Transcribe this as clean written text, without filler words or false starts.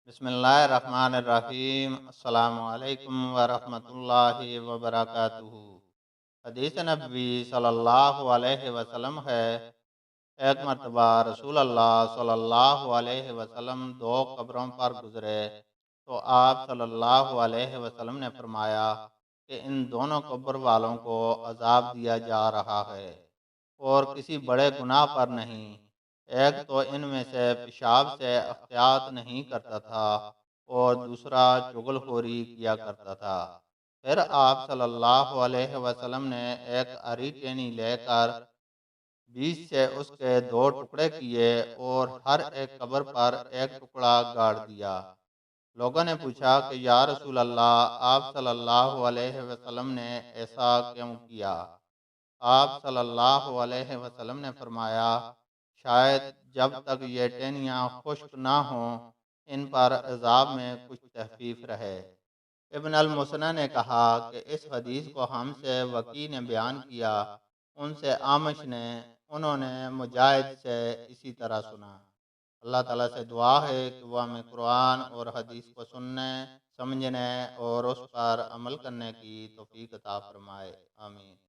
बिस्मिल्लाहिर्रहमानिर्रहीम। अस्सलामु अलैकुम वरहमतुल्लाहि वबरकातुहू। हदीस नबी सल्लल्लाहु अलैहि वसल्लम है, एक मरतबा रसूल अल्लाह सल्लल्लाहु अलैहि वसल्लम दो कब्रों पर गुजरे तो आप सल्लल्लाहु अलैहि वसल्लम ने फरमाया कि इन दोनों कब्र वालों को अजाब दिया जा रहा है और किसी बड़े गुनाह पर नहीं। एक तो इनमें से पेशाब से एहतियात नहीं करता था और दूसरा चुगलखोरी किया करता था। फिर आप सल्लल्लाहु अलैहि वसल्लम ने एक हरी टेनी लेकर बीच से उसके दो टुकड़े किए और हर एक कब्र पर एक टुकड़ा गाड़ दिया। लोगों ने पूछा कि या रसूल अल्लाह, आप सल्लल्लाहु अलैहि वसल्लम ने ऐसा क्यों किया? आप सल्लल्लाहु अलैहि वसल्लम ने फरमाया, शायद जब तक ये टहनियाँ खुश्क ना हों इन पर अजाब में कुछ तहफीफ रहे। इब्न अल मुसन्ना ने कहा कि इस हदीस को हमसे वकी ने बयान किया, उनसे आमश ने, उन्होंने मुजाहिद से इसी तरह सुना। अल्लाह ताला से दुआ है कि वह हमें कुरान और हदीस को सुनने, समझने और उस पर अमल करने की तौफीक अता फरमाए। आमीन।